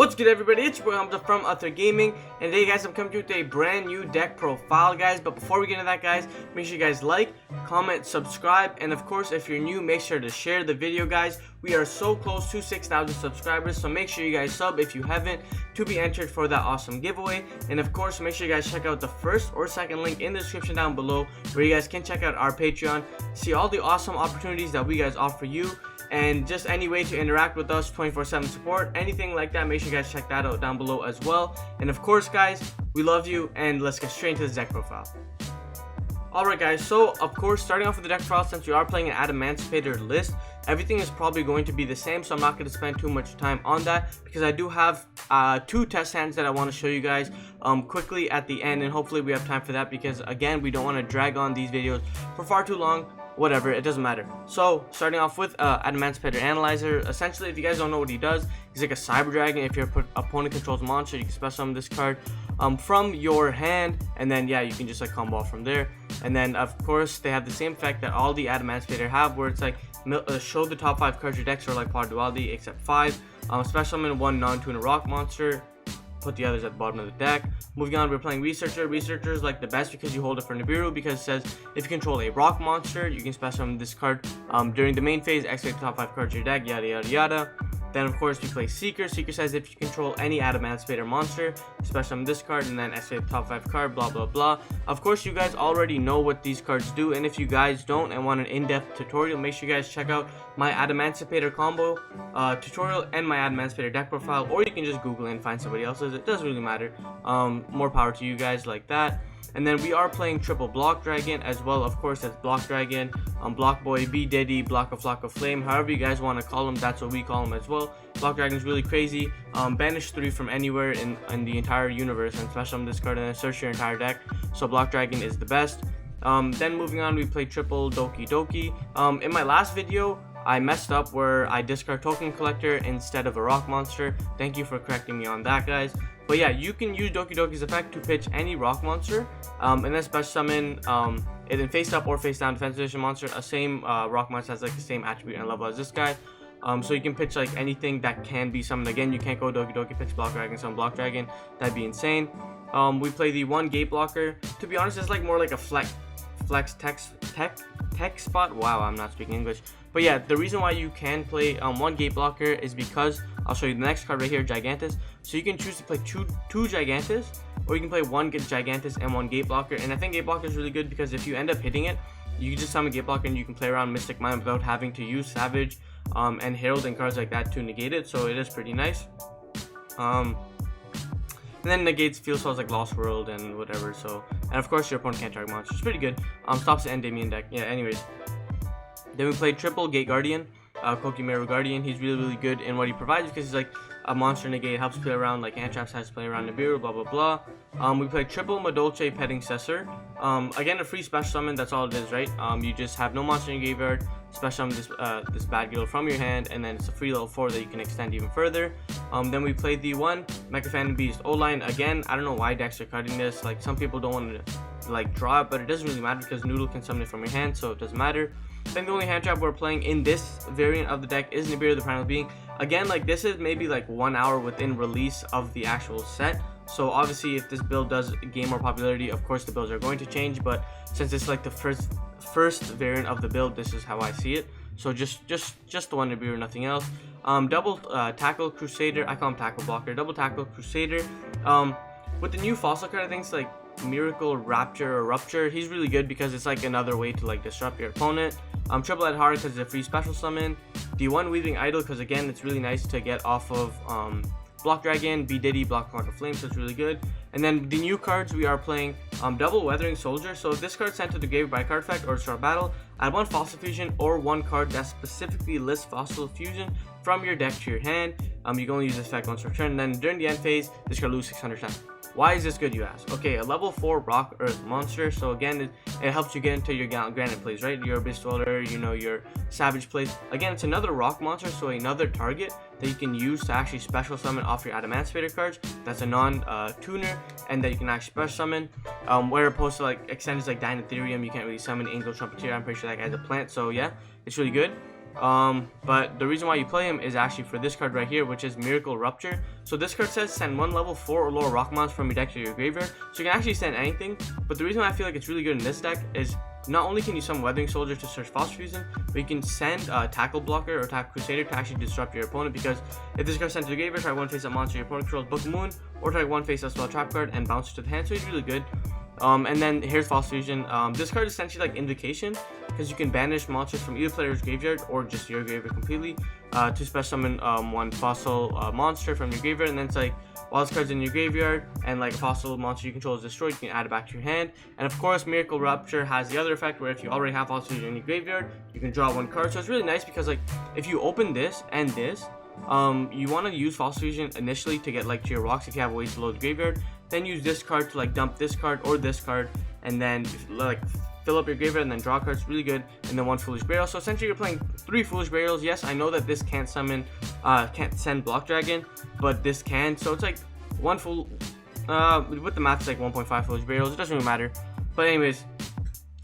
What's good, everybody? It's your boy Hamza from Ather Gaming, and today, guys, I'm coming to you with a brand new deck profile, guys. But before we get into that, guys, make sure you guys like, comment, subscribe, and of course, if you're new, make sure to share the video, guys. We are so close to 6,000 subscribers, so make sure you guys sub if you haven't to be entered for that awesome giveaway. And of course, make sure you guys check out the first or second link in the description down below, where you guys can check out our Patreon, see all the awesome opportunities that we guys offer you, and just any way to interact with us, 24/7 support, anything like that. Make sure you guys check that out down below as well. And of course, guys, we love you, and let's get straight into this deck profile. Alright, guys, so of course, starting off with the deck profile, since we are playing an Adamancipator list, everything is probably going to be the same, so I'm not going to spend too much time on that, because I do have two test hands that I want to show you guys quickly at the end, and hopefully we have time for that, because again, we don't want to drag on these videos for far too long. Whatever, it doesn't matter. So starting off with Adamantium Analyzer. Essentially, if you guys don't know what he does, he's like a cyber dragon. If your opponent controls a monster, you can special summon this card from your hand, and then yeah, you can just like combo off from there. And then of course they have the same effect that all the Adamancipator have, where it's like show the top 5 cards your decks are like Power Duality except 5. Special summon 1 non-tuner rock monster, put the others at the bottom of the deck. Moving on, we're playing Researcher. Researcher is like the best because you hold it for Nibiru, because it says if you control a rock monster, you can special summon this card during the main phase, activate the top 5 cards of your deck, yada yada yada. Then of course we play Seeker. Seeker says if you control any Adamancipator monster, special summon this card and then activate the top 5 card, blah blah blah. Of course, you guys already know what these cards do, and if you guys don't and want an in-depth tutorial, make sure you guys check out my Adamancipator combo tutorial and my Adamancipator deck profile, or you can just Google it and find somebody else's. It doesn't really matter. More power to you guys like that. And then we are playing triple Block Dragon as well. Of course, that's Block Dragon, Block Boy, B Diddy, Block of Flock of Flame, however you guys want to call them, that's what we call them as well. Block Dragon is really crazy. Banish 3 from anywhere in the entire universe and special summon this card and then search your entire deck. So Block Dragon is the best. Then moving on, we play triple Doki Doki. In my last video, I messed up where I discard Token Collector instead of a rock monster. Thank you for correcting me on that, guys. But yeah, you can use Doki Doki's effect to pitch any rock monster, and then special summon it in face up or face down defense position monster. A same rock monster has like the same attribute and level as this guy. So you can pitch like anything that can be summoned. Again, you can't go Doki Doki, pitch Block Dragon, summon Block Dragon. That'd be insane. We play the 1 gate blocker. To be honest, it's like more like a flex tech spot. Wow, I'm not speaking English. But yeah, the reason why you can play 1 gate blocker is because I'll show you the next card right here, Gigantus. So you can choose to play two Gigantus, or you can play 1 Gigantus and 1 gate blocker. And I think gate blocker is really good because if you end up hitting it, you can just summon gate blocker and you can play around Mystic Mind without having to use Savage and Herald and cards like that to negate it. So it is pretty nice. And then negates field spells like Lost World and whatever. So, and of course your opponent can't target monsters. It's pretty good. Stops the Endymion deck. Yeah, anyways. Then we played triple Gate Guardian, Kokimeru Guardian. He's really good in what he provides because he's like a monster negate, helps play around like Antraps, has to play around Nibiru, blah blah blah. We played triple Madolche Petting Cessor. Again, a free special summon, that's all it is, right? You just have no monster in your graveyard, special summon this bad girl from your hand, and then it's a free level 4 that you can extend even further. Then we played the 1 Mecha Phantom Beast O-Line. Again, I don't know why decks are cutting this. Like, some people don't want to like draw it, but it doesn't really matter because Noodle can summon it from your hand, so it doesn't matter. I think the only hand trap we're playing in this variant of the deck is Nibiru the Primal Being. Again, like, this is maybe like 1 hour within release of the actual set, so obviously if this build does gain more popularity, of course the builds are going to change, but since it's like the first variant of the build, this is how I see it. So just the 1 Nibiru, nothing else. Double Tackle Crusader, I call him Tackle Blocker, double Tackle Crusader. With the new fossil card, I think it's like Miracle Rapture or Rupture. He's really good because it's like another way to like disrupt your opponent. Triple Adhara because it's a free special summon. The 1 Weaving Idol because again it's really nice to get off of Block Dragon, B Diddy, Block of Flame, so it's really good. And then the new cards we are playing double Weathering Soldier. So if this card sent to the grave by card effect or start battle, add 1 Fossil Fusion or 1 card that specifically lists Fossil Fusion from your deck to your hand. You can only use this effect once per turn. And then during the end phase, this card loses 600 times. Why is this good, you ask? Okay, a level 4 rock earth monster, so again it helps you get into your granite plays, right? Your Abyss Dweller, you know, your Savage plays. Again, it's another rock monster, so another target that you can use to actually special summon off your Adamancipator cards. That's a non-tuner, and that you can actually special summon. Where opposed to like extenders like Dine Ethereum, you can't really summon Angel Trumpeteer. I'm pretty sure that guy's a plant, so yeah, it's really good. But the reason why you play him is actually for this card right here, which is Miracle Rupture. So this card says send one level 4 or lower rock monster from your deck to your graveyard. So you can actually send anything, but the reason why I feel like it's really good in this deck is not only can you summon Weathering Soldier to search Fossil Fusion, but you can send Tackle Blocker or Tackle Crusader to actually disrupt your opponent, because if this card sent to the graveyard, try one face up monster your opponent controls, book Moon, or try one face up spell trap card and bounce it to the hand, so it's really good. And then here's Fossil Fusion. This card is essentially like Invocation, because you can banish monsters from either player's graveyard or just your graveyard completely to special summon one fossil monster from your graveyard, and then it's like while this card's in your graveyard and like a fossil monster you control is destroyed, you can add it back to your hand. And of course, Miracle Rupture has the other effect where if you already have Fossil Fusion in your graveyard, you can draw one card. So it's really nice because like if you open this and this, you want to use Fossil Fusion initially to get like to your rocks if you have ways to load the graveyard, then use this card to like dump this card or this card, and then like fill up your graveyard and then draw cards. Really good. And then one Foolish Burial. So essentially you're playing 3 Foolish Burials. Yes, I know that this can't summon can't send Block Dragon, but this can, so it's like one full with the math it's like 1.5 Foolish Burials. It doesn't really matter. But anyways,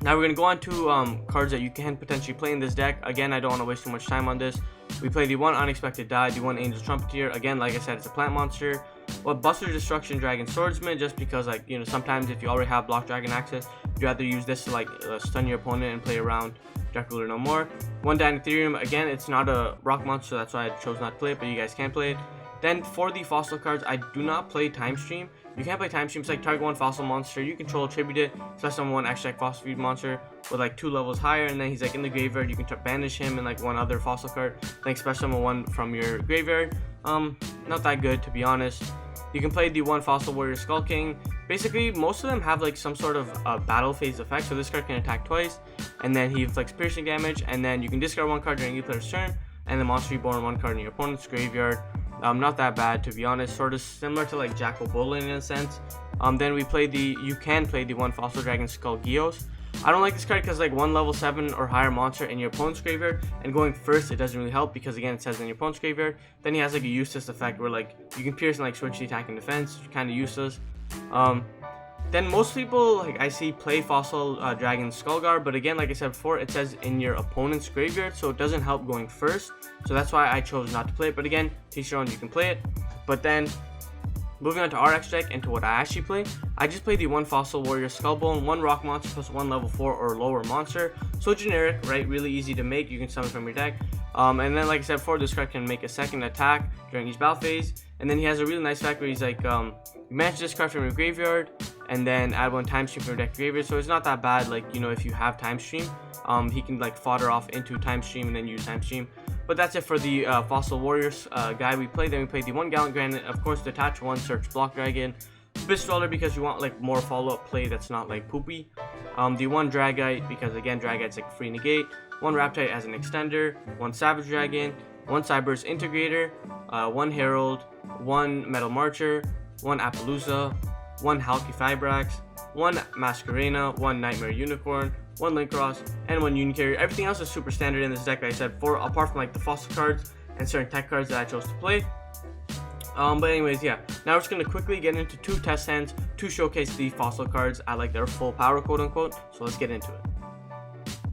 now we're gonna go on to cards that you can potentially play in this deck. Again, I don't want to waste too much time on this. We play the 1 Unexpected Die, the 1 Angel Trumpeter. Again, like I said, it's a plant monster. Well, Buster Destruction Dragon Swordsman, just because like, you know, sometimes if you already have Block Dragon access, you'd rather use this to like stun your opponent and play around Deck Ruler no more. 1 Dinetherium, again, it's not a rock monster, that's why I chose not to play it, but you guys can play it. Then for the fossil cards, I do not play Time Stream. You can't play Time Stream. It's like target 1 fossil monster, you control, tribute it, special summon 1 extra fossil feed monster with like 2 levels higher, and then he's like in the graveyard, you can banish him and like 1 other fossil card, like special summon 1 from your graveyard. Not that good, to be honest. You can play the 1 Fossil Warrior Skull King. Basically, most of them have like some sort of battle phase effect, so this card can attack twice, and then he inflicts piercing damage, and then you can discard 1 card during your player's turn, and the monster reborn 1 card in your opponent's graveyard. Not that bad, to be honest, sort of similar to like Jackal Bolin in a sense. Then we play you can play the 1 Fossil Dragon Skull Gios. I don't like this card because like 1 level 7 or higher monster in your opponent's graveyard, and going first it doesn't really help because again it says in your opponent's graveyard. Then he has like a useless effect where like you can pierce and like switch the attack and defense, kind of useless. Then most people like I see play Fossil Dragon Skullguard, but again, like I said before, it says in your opponent's graveyard, so it doesn't help going first. So that's why I chose not to play it. But again, teach your own, you can play it. But then moving on to RX deck and to what I actually play, I just play the 1 Fossil Warrior Skullbone, 1 Rock Monster plus 1 level 4 or lower monster. So generic, right? Really easy to make. You can summon from your deck. And then like I said before, this card can make a second attack during each battle phase. And then he has a really nice effect where he's like, you manage this card from your graveyard and then add 1 Time Stream from your deck graveyard. So it's not that bad, like, you know, if you have Time Stream, he can like fodder off into Time Stream and then use Time Stream. But that's it for the Fossil Warriors guy we played. Then we played the 1 Gallant Granite, of course, detach 1 Search Block Dragon, Bistwaller because you want like more follow-up play that's not like poopy. The 1 Dragite because again Dragite's like free negate, 1 Raptite as an extender, 1 Savage Dragon, 1 Cyberse Integrator, 1 Herald, 1 Metal Marcher, 1 Appaloosa, 1 Halky Fibrax, 1 Masquerena, 1 Nightmare Unicorn, 1 Linkross, and 1 Unicarrier. Everything else is super standard in this deck, like I said before, apart from like the fossil cards and certain tech cards that I chose to play. But anyways, yeah, now we're just going to quickly get into 2 test hands to showcase the fossil cards at like their full power, quote unquote. So let's get into it.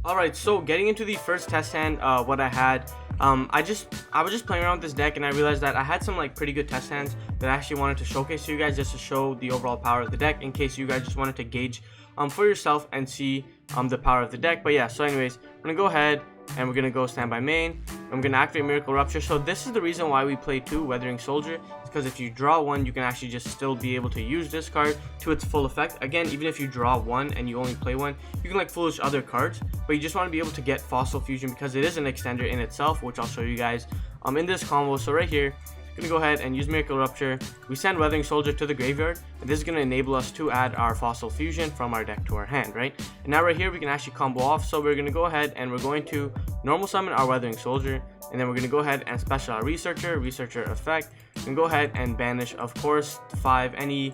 Alright, so getting into the first test hand, what I had, I was just playing around with this deck and I realized that I had some like pretty good test hands that I actually wanted to showcase to you guys, just to show the overall power of the deck in case you guys just wanted to gauge for yourself and see the power of the deck. But yeah, so anyways, we're gonna go ahead and we're gonna go standby main. I'm gonna activate Miracle Rupture. So this is the reason why we play 2 Weathering Soldier, because if you draw 1, you can actually just still be able to use this card to its full effect. Again, even if you draw 1 and you only play 1, you can like foolish other cards, but you just want to be able to get Fossil Fusion because it is an extender in itself, which I'll show you guys in this combo. So right here, I'm gonna go ahead and use Miracle Rupture. We send Weathering Soldier to the graveyard, and this is gonna enable us to add our Fossil Fusion from our deck to our hand, right? And now right here we can actually combo off. So we're gonna go ahead and we're going to normal summon our Weathering Soldier, and then we're gonna go ahead and special our Researcher effect, and go ahead and banish, of course, 5 any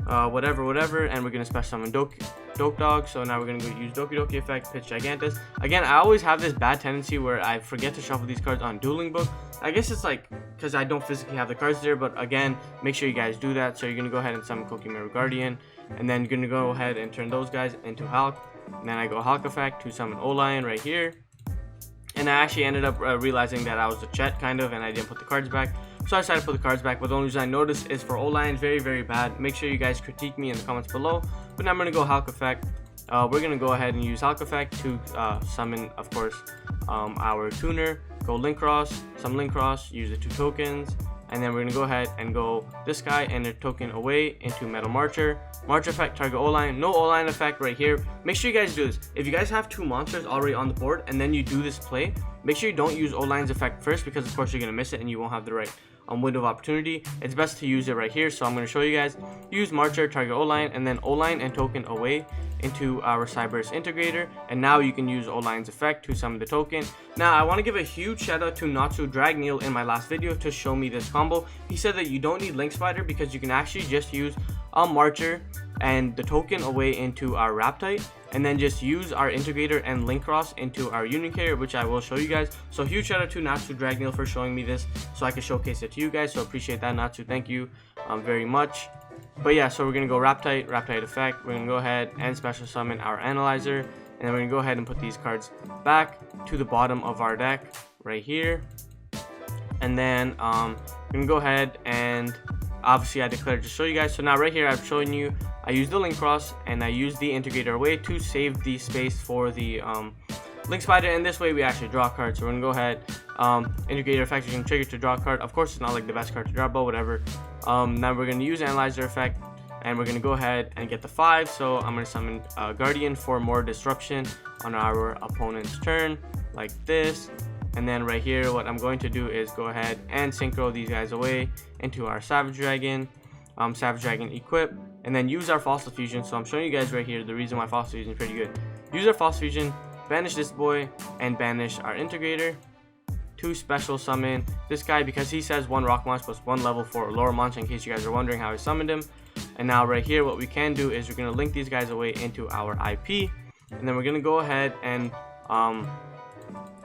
whatever, and we're gonna special summon Doke Dog. So now we're gonna go use Doki Doki effect, Pitch Gigantus. Again, I always have this bad tendency where I forget to shuffle these cards on Dueling Book. I guess it's like because I don't physically have the cards there, but again, make sure you guys do that. So you're gonna go ahead and summon Kokimero Guardian, and then you're gonna go ahead and turn those guys into Hulk. And then I go Hulk effect to summon Olion right here. And and I actually ended up realizing that I was a Chet kind of, and I didn't put the cards back. So I decided to put the cards back, but the only reason I noticed is for O-line, very, very bad. Make sure you guys critique me in the comments below. But now I'm going to go Hulk Effect. We're going to go ahead and use Hulk Effect to summon, of course, our tuner. Go Link Cross, summon Link Cross, use the 2 tokens. And then we're going to go ahead and go this guy and a token away into Metal Marcher. March effect, target O-line. No O-line effect right here. Make sure you guys do this. If you guys have 2 monsters already on the board and then you do this play, make sure you don't use O-line's effect first, because of course you're going to miss it and you won't have the right window of opportunity. It's best to use it right here. So I'm going to show you guys. Use Marcher, target O-line, and then O-line and token away into our Cyberse integrator, and now you can use O-line's effect to summon the token. Now I want to give a huge shout out to Natsu Dragneel in my last video to show me this combo. He said that you don't need Link Spider because you can actually just use a Marcher and the token away into our Raptite, and then just use our integrator and Link Cross into our Union Carrier, which I will show you guys. So huge shout out to Natsu Dragneel for showing me this so I can showcase it to you guys. So appreciate that, Natsu. Thank you very much. But yeah, so we're going to go Raptite effect. We're going to go ahead and special summon our Analyzer. And then we're going to go ahead and put these cards back to the bottom of our deck right here. And then we're going to go ahead and obviously I declared to show you guys. So now right here I've shown you I used the Link Cross and I used the integrator away to save the space for the Link Spider, and this way we actually draw cards. So we're gonna go ahead, integrator effect, you can trigger to draw a card. Of course it's not like the best card to draw, but whatever. Now we're gonna use Analyzer effect, and we're gonna go ahead and get the 5. So I'm gonna summon Guardian for more disruption on our opponent's turn, like this. And then right here, what I'm going to do is go ahead and synchro these guys away into our Savage Dragon, equip, and then use our Fossil Fusion. So I'm showing you guys right here the reason why Fossil Fusion is pretty good. Use our Fossil Fusion, banish this boy, and banish our integrator to special summon this guy, because he says 1 rock monster plus 1 level 4 lower monster, in case you guys are wondering how I summoned him. And now right here, what we can do is we're going to link these guys away into our IP, and then we're going to go ahead and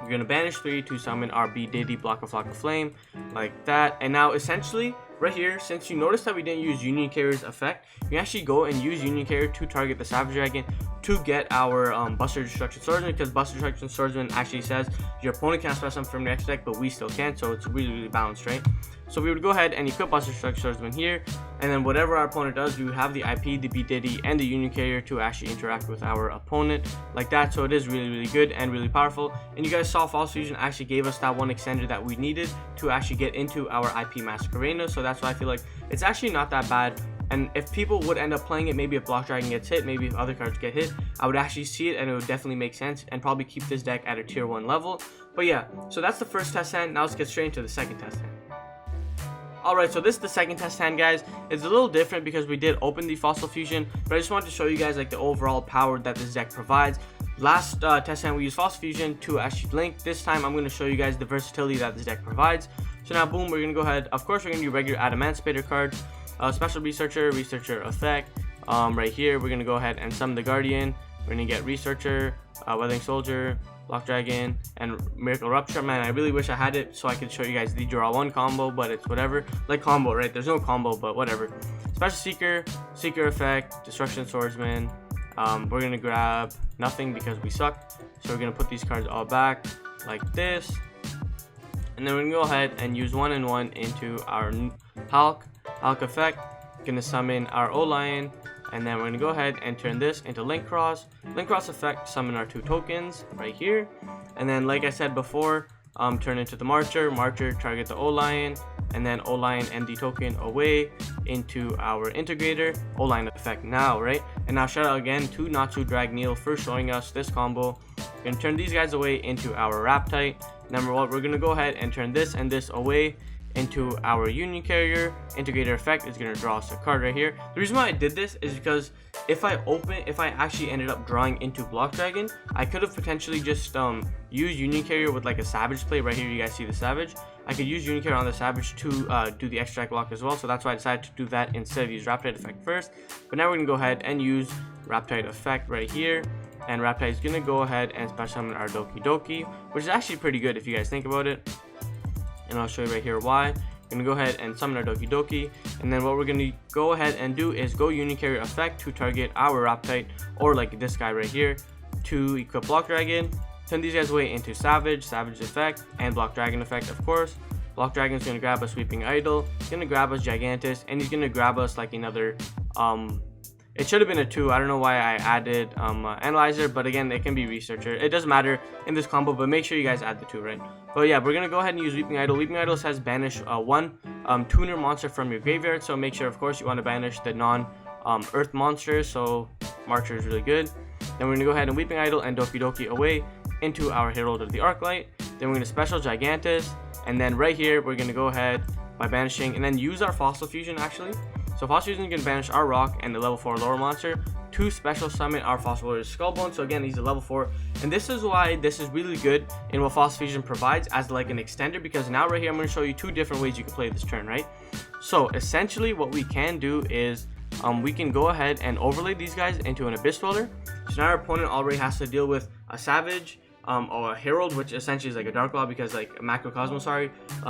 we're going to banish 3 to summon our B Diddy Block of Flame, like that. And now essentially right here, since you notice that we didn't use Union Carrier's effect, you can actually go and use Union Carrier to target the Savage Dragon to get our Buster Destruction Swordsman, because Buster Destruction Swordsman actually says your opponent can't special summon from your extra deck, but we still can, so it's really, really balanced, right? So we would go ahead and equip Buster Destruction Swordsman here, and then whatever our opponent does, we would have the IP, the B Diddy, and the Union Carrier to actually interact with our opponent like that. So it is really, really good and really powerful. And you guys saw False Fusion actually gave us that one extender that we needed to actually get into our IP Masquerena. So that's why I feel like it's actually not that bad. And if people would end up playing it, maybe if Block Dragon gets hit, maybe if other cards get hit, I would actually see it and it would definitely make sense and probably keep this deck at a tier 1 level. But yeah, so that's the first test hand. Now let's get straight into the second test hand. Alright, so this is the second test hand, guys. It's a little different because we did open the Fossil Fusion, but I just wanted to show you guys like the overall power that this deck provides. Last test hand we used Fossil Fusion to actually blink. This time I'm going to show you guys the versatility that this deck provides. So now boom, we're going to go ahead. Of course we're going to do regular Adamancipator cards. Special Researcher effect. Right here we're going to go ahead and summon the Guardian. We're going to get Researcher, Weathering Soldier, Block Dragon, and Miracle Rupture. Man, I really wish I had it so I could show you guys the draw 1 combo, but it's whatever. Like combo, right? There's no combo, but whatever. Special Seeker effect, Destruction Swordsman. We're going to grab nothing because we suck. So we're going to put these cards all back like this. And then we're going to go ahead and use 1 and 1 into our Hulk effect. Gonna summon our O-Lion, and then we're gonna go ahead and turn this into Link Cross effect, summon our 2 tokens right here, and then like I said before, turn into the Marcher, target the O-Lion, and then O-Lion and the token away into our integrator, O-Lion effect now, right? And now shout out again to Natsu Dragneel for showing us this combo. We're gonna turn these guys away into our Raptite. Number 1, we're gonna go ahead and turn this and this away into our Union Carrier. Integrator effect is going to draw us a card right here. The reason why I did this is because if I actually ended up drawing into Block Dragon, I could have potentially just used Union Carrier with like a Savage play. Right here you guys see the Savage. I could use Union Carrier on the Savage to do the extract block as well, so that's why I decided to do that instead of use Raptite effect first. But now we're going to go ahead and use Raptite effect right here, and Raptite is going to go ahead and special summon our Doki Doki, which is actually pretty good if you guys think about it. And I'll show you right here why. We're gonna go ahead and summon our Doki Doki, and then what we're gonna go ahead and do is go Union Carrier effect to target our Raptite, or like this guy right here, to equip Block Dragon, turn these guys away into Savage effect, and Block Dragon effect, of course. Block Dragon's gonna grab a Sweeping Idol, he's gonna grab us Gigantus, and he's gonna grab us like another, it should have been a 2. I don't know why I added Analyzer, but again, it can be Researcher. It doesn't matter in this combo, but make sure you guys add the 2, right? But yeah, we're gonna go ahead and use Weeping Idol. Weeping Idol says banish one tuner monster from your graveyard, so make sure, of course, you want to banish the non-earth monsters, so Marcher is really good. Then we're gonna go ahead and Weeping Idol and Doki Doki away into our Herald of the Arclight. Then we're gonna special Gigantus, and then right here, we're gonna go ahead by banishing, and then use our Fossil Fusion, actually. So Fossil Fusion is going to banish our Rock and the level 4 lower monster to special summon our Fossil Warrior Skullbone. So again, he's a level 4, and this is why this is really good in what Fossil Fusion provides as like an extender, because now right here I'm going to show you 2 different ways you can play this turn, right? So essentially what we can do is we can go ahead and overlay these guys into an Abyss Dweller. So now our opponent already has to deal with a Savage, or a Herald, which essentially is like a Dark Claw, because like a Macrocosmo,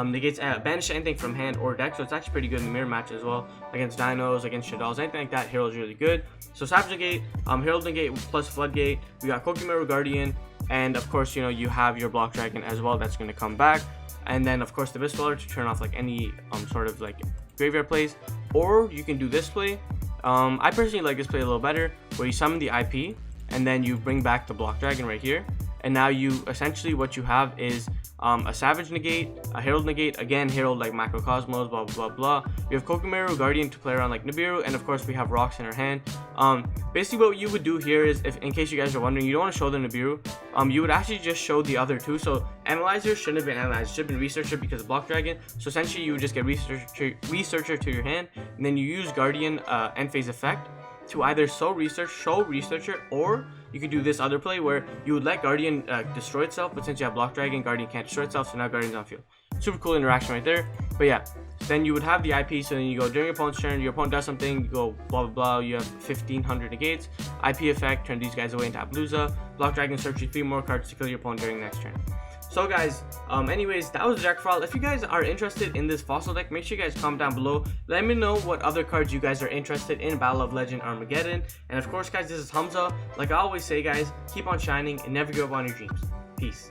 negates banish anything from hand or deck, so it's actually pretty good in the mirror match as well, against Dinos, against Shaddolls, anything like that. Herald's really good. So Savage negate, Herald negate plus Floodgate, we got Kokimaru Guardian, and of course, you know, you have your Block Dragon as well that's going to come back, and then of course the Abyss Dweller to turn off like any sort of like graveyard plays. Or you can do this play. I personally like this play a little better, where you summon the IP and then you bring back the Block Dragon right here. And now you essentially what you have is a Savage negate, a Herald negate, again Herald like Macrocosmos, blah blah blah. We have Kokimaru Guardian to play around like Nibiru, and of course we have rocks in our hand. Basically what you would do here is, if in case you guys are wondering, you don't want to show the Nibiru, you would actually just show the other 2. So Analyzer shouldn't have been Analyzer, should have been Researcher because of Block Dragon. So essentially you would just get Researcher to your hand, and then you use Guardian end phase effect to either show Researcher, or you could do this other play where you would let Guardian destroy itself, but since you have Block Dragon, Guardian can't destroy itself, so now Guardian's on field. Super cool interaction right there. But yeah, then you would have the IP, so then you go during your opponent's turn, your opponent does something, you go blah blah blah, you have 1500 negates, IP effect, turn these guys away into Appaloosa, Block Dragon, search you 3 more cards to kill your opponent during the next turn. So guys, anyways, that was the deck profile. If you guys are interested in this fossil deck, make sure you guys comment down below. Let me know what other cards you guys are interested in Battle of Legend Armageddon. And of course, guys, this is Hamza. Like I always say, guys, keep on shining and never give up on your dreams. Peace.